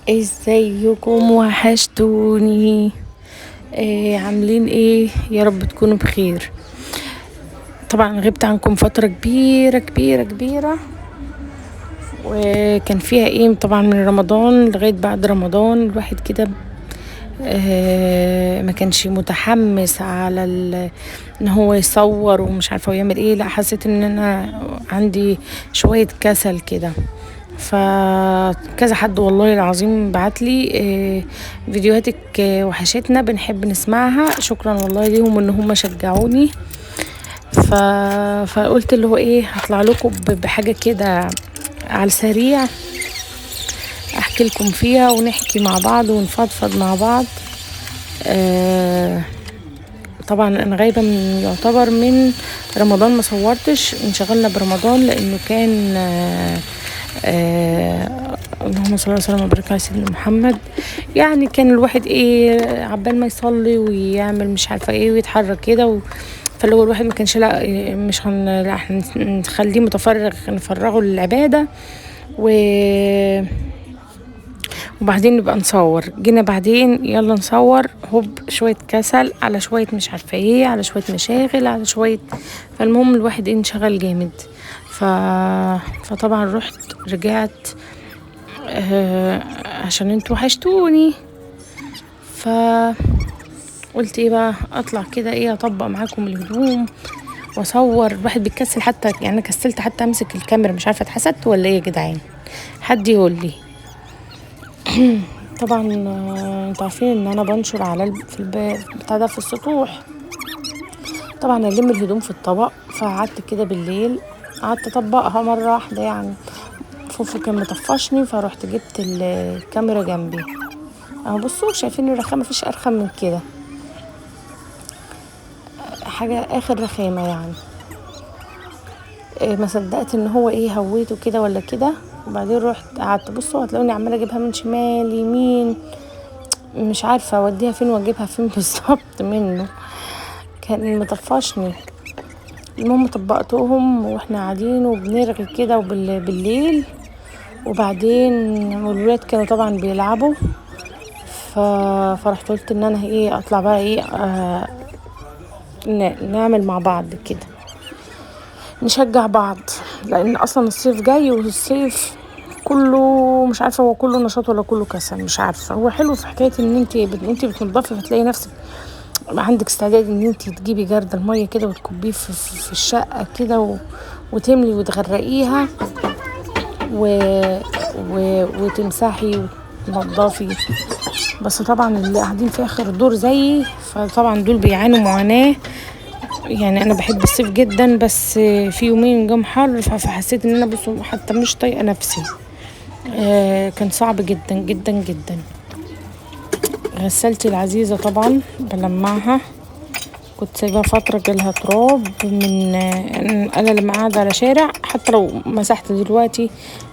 ازيكم؟ وحشتوني. عاملين ايه؟ يا رب تكونوا بخير. طبعا غبت عنكم فترة كبيرة كبيرة كبيرة، وكان فيها ايه طبعا من رمضان لغاية بعد رمضان الواحد كده ما كانش متحمس على ان هو يصور ومش عارفه ويعمل ايه. لا، حسيت ان انا عندي شويه كسل كده. فكذا حد والله العظيم بعتلي فيديوهاتك وحشتنا، بنحب نسمعها. شكرا والله ليهم ان هم شجعوني. ف... فقلت اللي هو ايه، هطلع لكم بحاجه كده على السريع، احكي لكم فيها ونحكي مع بعض ونفضفض مع بعض. آه طبعا انا غايبه من يعتبر من رمضان، ما صورتش، انشغلنا برمضان لانه كان اللهم صل وسلم وبارك على سيدنا محمد. يعني كان الواحد ايه عبال ما يصلي ويعمل مش عارفه ايه ويتحرك كده فاللي هو الواحد ما كانش، لا مش لا احنا نخليه متفرغ، نفرغه للعباده وبعدين نبقى نصور. جينا بعدين يلا نصور، هوب شوية كسل على شوية مش عارفة ايه على شوية مشاغل على شوية. فالمهم الواحد انشغل جامد. ف... فطبعا رجعت عشان انتوا وحشتوني. فقلت ايه بقى، اطلع كده ايه اطبق معاكم الهدوم واصور. الواحد بيتكسل حتى، يعني انا كسلت حتى امسك الكاميرا. مش عارفه اتحسدت ولا ايه يا جدعان؟ حد يقول لي. طبعا انتوا عارفين ان انا بنشر على في الباب بتاع ده في السطوح. طبعا الم الهدوم في الطبق، فقعدت كده بالليل قعدت اطبقها مره واحده يعني. فوفو كان مطفشني، فروحت جبت الكاميرا جنبي اهو. بصوا شايفين الرخامه؟ مفيش ارخم من كده، حاجه اخر رخامه يعني. ما صدقت ان هو ايه هويته كده ولا كده. وبعدين رحت قعدت. بصوا هتلاقوني عماله اجيبها من شمال يمين، مش عارفه اوديها فين واجيبها فين بالظبط منه. كان مطفشني. المهم طبقتهم واحنا قاعدين وبنرغي كده بالليل. وبعدين والولاد كانوا طبعا بيلعبوا. فرحت قلت ان انا ايه اطلع بقى ايه نعمل مع بعض كده، نشجع بعض. لان اصلا الصيف جاي، والصيف كله مش عارفه هو كله نشاط ولا كله كسل. مش عارفه. هو حلو في حكايه ان انت بتنضفي، فتلاقي نفسك عندك استعداد ان انت تجيبي جرد الميه كده وتكبيه في الشقه كده وتملي وتغرقيها و... وتمسحي وتنضفي. بس طبعا اللي قاعدين في اخر الدور زيي، فطبعا دول بيعانوا معاناه. يعني انا بحب الصيف جدا، بس في يومين جم حر فحسيت ان انا بصوا حتى مش طايقه نفسي. كان صعب جدا جدا جدا. غسلت العزيزه طبعا بلمعها، كنت سايباها فترة جالها تراب من انا لما قاعدة على شارع. حتى لو مسحت دلوقتي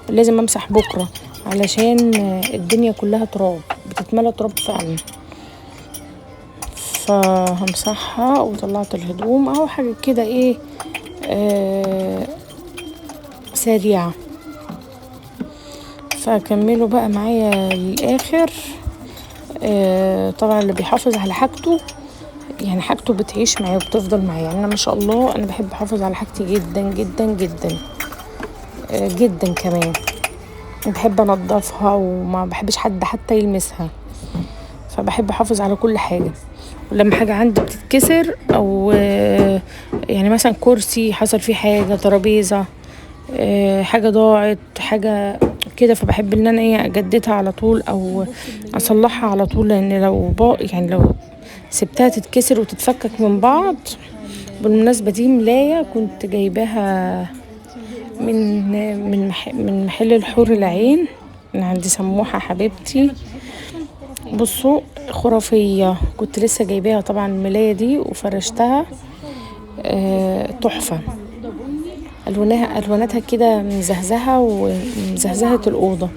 لازم امسح بكرة، علشان الدنيا كلها تراب، بتتملى تراب فعلا. فهمسحها وطلعت الهدوم اهو، حاجة كده ايه سريعة. فكملوا بقى معايا للاخر. طبعا اللي بيحافظ على حاجته، يعني حاجته بتعيش معايا وبتفضل معايا. يعني انا ما شاء الله انا بحب احافظ على حاجتي جدا جدا جدا جدا كمان. بحب انضفها وما بحبش حد حتى يلمسها. فبحب احافظ على كل حاجه. ولما حاجه عندي بتتكسر او يعني مثلا كرسي حصل فيه حاجه، ترابيزه حاجه ضاعت حاجه كده، فبحب ان انا ايه اجددها على طول او اصلحها على طول. لان يعني لو سبتها تتكسر وتتفكك من بعض. بالمناسبة دي ملاية كنت جايباها من محل الحور العين، من عند سموحة حبيبتي. بصوا خرافية، كنت لسه جايباها طبعا الملاية دي وفرشتها. تحفة. الواناتها كده مزهزهة ومزهزهة الأوضة.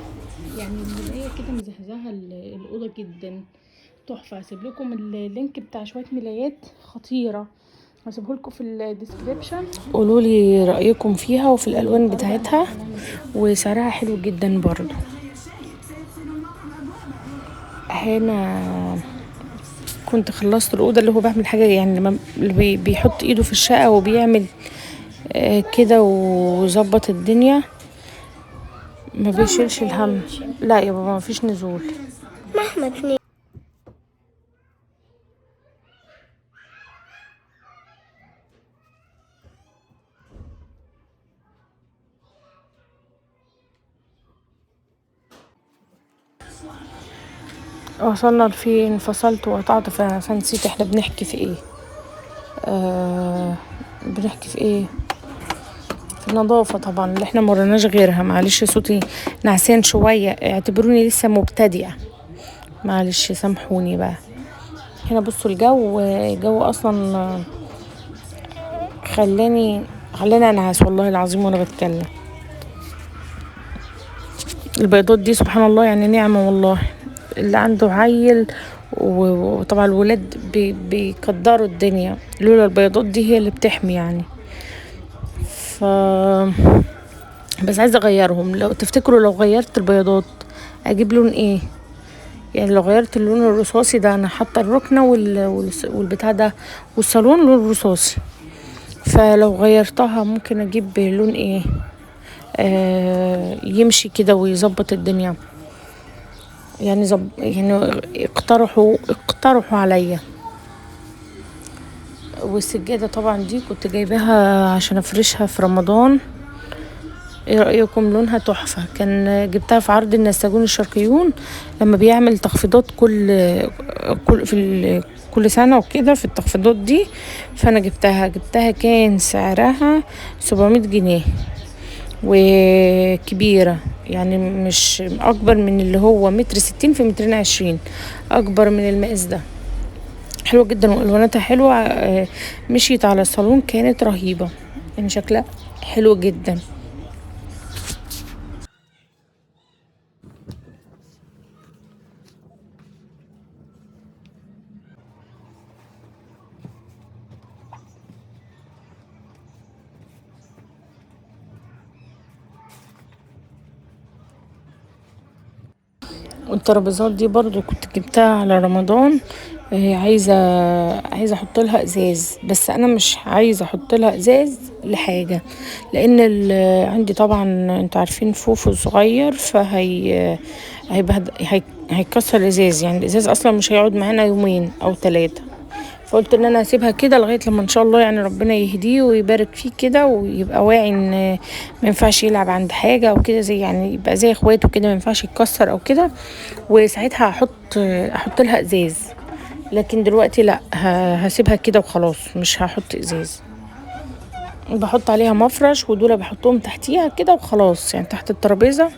يعني الملاية كده مزهزهة الأوضة جدا. تحفة. هسيب لكم اللينك بتاع شوية ملايات خطيرة، هسيبه لكم في الديسكريبشن. قولوا لي رأيكم فيها وفي الألوان بتاعتها، وسعرها حلو جدا برضو. هنا كنت خلصت الأوضة، اللي هو بعمل حاجة يعني لما اللي بيحط ايده في الشقة وبيعمل كده ويظبط الدنيا، ما بيشيلش الهم. لا يا بابا ما فيش نزول مهما اتنين. وصلنا لفين؟ فصلت وقطعت فنسيت احنا بنحكي في ايه. بنحكي في ايه؟ في النظافة طبعا اللي احنا مرناش غيرها. معلش صوتي نعسان شوية، اعتبروني لسه مبتدئة، معلش سامحوني بقى. هنا بصوا الجو اصلا خلاني انعس والله العظيم وانا بتكلم. البيضات دي سبحان الله يعني نعمة والله، اللي عنده عيل وطبعا الولاد بيقدروا الدنيا، لولا البيضات دي هي اللي بتحمي يعني. ف بس عايزة اغيرهم. لو تفتكروا لو غيرت البيضات اجيب لون ايه؟ يعني لو غيرت اللون الرصاصي ده، انا حاطه الركنه والبتاع ده والصالون لون رصاصي، فلو غيرتها ممكن اجيب لون ايه يمشي كده ويظبط الدنيا يعني. يعني اقترحوا عليا. والسجاده طبعا دي كنت جايباها عشان افرشها في رمضان. ايه رأيكم؟ لونها تحفة. كان جبتها في عرض النساجون الشرقيون لما بيعمل تخفيضات كل سنة وكده في التخفيضات دي. فانا جبتها كان سعرها 700 جنيه، وكبيرة يعني مش اكبر من اللي هو 1.60 في 220، اكبر من المقاس ده. حلوة جدا والواناتها حلوة. مشيت على الصالون كانت رهيبة يعني، شكلها حلو جدا. والترابيزات دي برضو كنت جبتها على رمضان. عايزه احط لها ازاز، بس انا مش عايزه احط لها ازاز لحاجه، لان عندي طبعا انتوا عارفين فوفو صغير، هيكسر الازاز. يعني الازاز اصلا مش هيقعد معانا يومين او 3. فقلت ان انا هسيبها كده لغايه لما ان شاء الله يعني ربنا يهديه ويبارك فيه كده، ويبقى واعي ان ما ينفعش يلعب عند حاجه او كده، زي يعني يبقى زي اخواته كده، ما ينفعش يتكسر او كده. وساعتها احط لها ازاز. لكن دلوقتي لا، هسيبها كده وخلاص، مش هحط ازاز. بحط عليها مفرش ودول بحطهم تحتيها كده وخلاص، يعني تحت الترابيزه،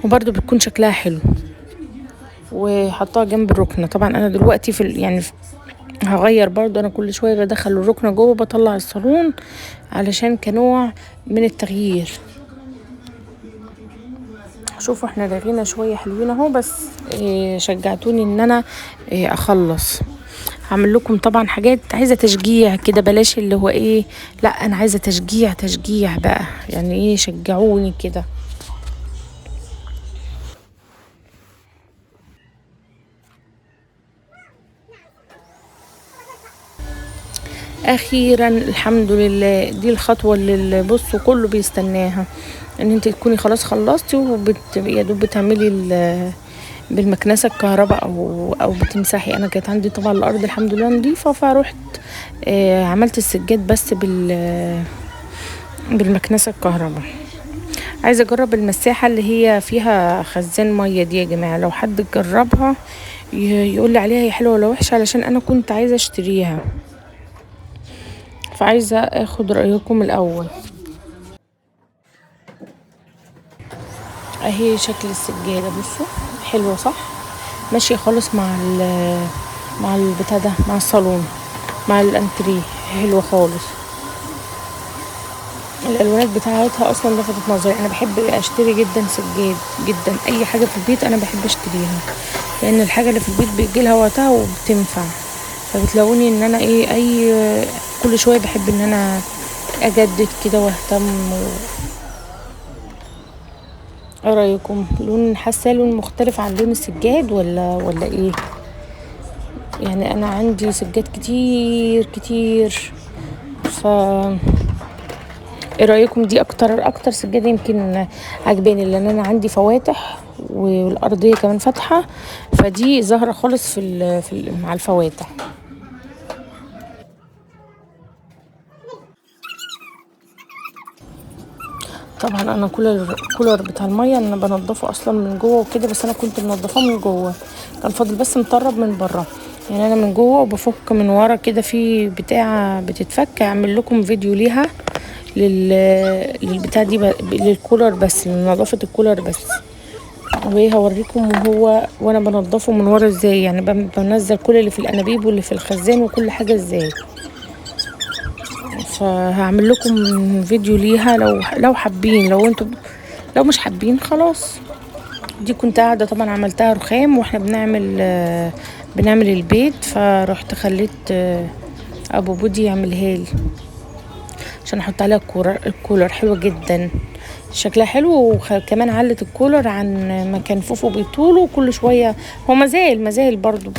وبرده بتكون شكلها حلو. وحطها جنب الركنه. طبعا انا دلوقتي يعني هغير برضو، انا كل شويه بدخل الركنه جوه بطلع الصالون علشان كنوع من التغيير. شوفوا احنا لغينا شويه حلوين اهو، بس شجعتوني ان انا اخلص. هعمل لكم طبعا حاجات عايزه تشجيع كده، بلاش اللي هو ايه، لا انا عايزه تشجيع بقى، يعني ايه، شجعوني كده. اخيرا الحمد لله، دي الخطوه اللي بصوا كله بيستناها، ان انت تكوني خلاص خلصتي يا دوب بتعملي بالمكنسه الكهرباء او بتمسحي. انا كانت عندي طبعا الارض الحمد لله نظيفه، فروحت عملت السجاد بس بالمكنسه الكهرباء. عايزه اجرب المساحه اللي هي فيها خزان ميه دي يا جماعه، لو حد جربها يقول لي عليها هي حلوه ولا وحشه، علشان انا كنت عايزه اشتريها، فعايزه اخد رايكم الاول. اهي شكل السجاده بصوا، حلوه صح؟ ماشيه خالص مع البتاع ده، مع الصالون، مع الانتريه، حلوه خالص. الالوانات بتاعتها اصلا لفتت نظري. انا بحب اشتري جدا سجاد جدا، اي حاجه في البيت انا بحب اشتريها، لان الحاجه اللي في البيت بيجي لها وقتها وبتنفع. فبتلاقوني ان انا كل شويه بحب ان انا اجدد كده واهتم ايه رايكم؟ لون حاسه لون مختلف عن لون السجاد ولا ايه؟ يعني انا عندي سجاد كتير كتير. ف ايه رايكم؟ دي اكتر سجاده يمكن عجباني، لان انا عندي فواتح والارضيه كمان فاتحه، فدي ظاهره خالص مع الفواتح. طبعا انا الكولر بتاع الميه انا بنضفه اصلا من جوه وكده، بس انا كنت منضفاه من جوه، كان فاضل بس مطرب من بره. يعني انا من جوه وبفك من ورا كده في بتاعه بتتفك، اعمل لكم فيديو ليها للبتاع دي للكولر بس، لنظافه الكولر بس، وهوريكم وانا بنضفه من ورا ازاي، يعني بنزل كل اللي في الانابيب واللي في الخزان وكل حاجه ازاي. فهعمل لكم فيديو ليها لو حابين، لو مش حابين خلاص. دي كنت قاعده طبعا عملتها رخام، واحنا بنعمل البيت، فرحت خليت ابو بودي يعملها لي عشان احط عليها الكولر حلوه جدا، شكلها حلو، وكمان علت الكولر عن ما كان فوفو بيطوله كل شويه. هو مازال برضو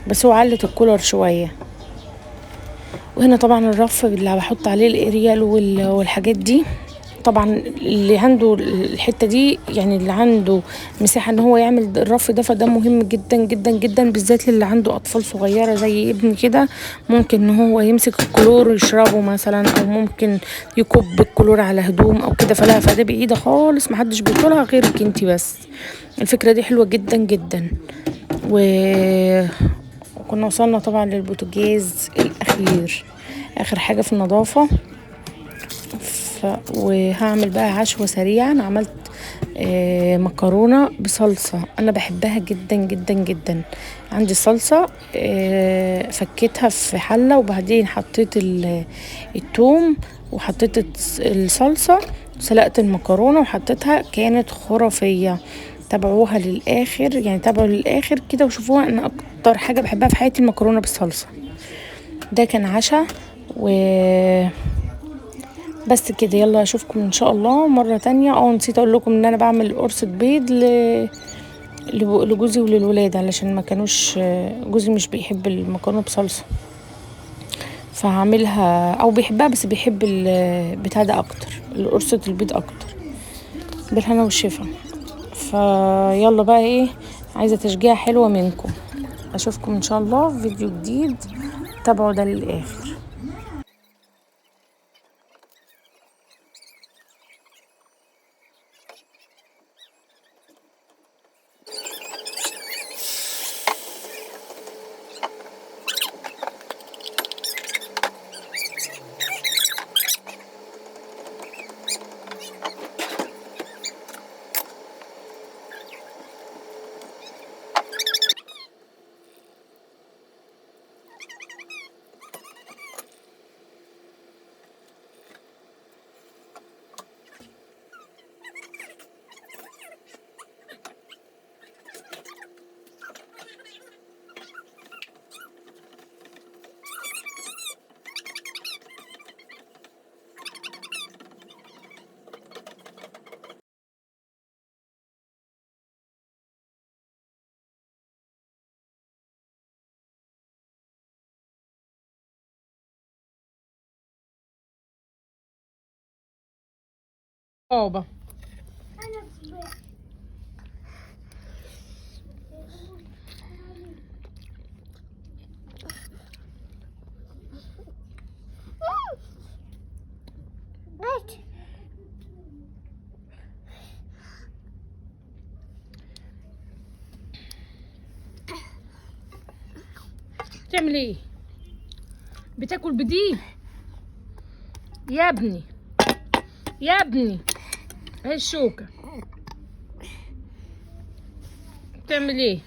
بس هو علت الكولر شويه. وهنا طبعا الرف اللي بحط عليه الاريال والحاجات دي. طبعا اللي عنده الحته دي، يعني اللي عنده مساحه ان هو يعمل الرف ده، فده مهم جدا جدا جدا، بالذات اللي عنده اطفال صغيره زي ابني كده. ممكن ان هو يمسك الكلور يشربه مثلا، او ممكن يكب الكلور على هدوم او كده، فده بعيده خالص، محدش بيطولها غيرك انتي بس. الفكره دي حلوه جدا جدا. وكنا وصلنا طبعا للبوتاجاز الاخير، اخر حاجه في النظافه. وهعمل بقى عشوة سريعا. عملت مكرونة بصلصة، انا بحبها جدا جدا جدا. عندي صلصة فكيتها في حلة، وبعدين حطيت الثوم، وحطيت الصلصة، سلقت المكرونة وحطيتها، كانت خرافية. تابعوها للآخر، يعني تابعوا للآخر كده وشوفوها. انا اكتر حاجة بحبها في حياتي المكرونة بالصلصة. ده كان عشاء بس كده. يلا اشوفكم ان شاء الله مرة تانية. نسيت اقول لكم ان انا بعمل قرصة بيض لجوزي وللولاد، علشان ما كانوش، جوزي مش بيحب المكرونة بصلصة، فهعملها، او بيحبها بس بيحب بتاع ده اكتر، قرصة البيض اكتر. بالهنا والشفا. فيلا بقى ايه، عايزة تشجيع حلوة منكم. اشوفكم ان شاء الله في فيديو جديد، تابعوا ده للاخر. بابا بتعمل ايه؟ بتاكل بدي يا ابني؟ يا ابني اهي الشوكة. بتعمل ايه؟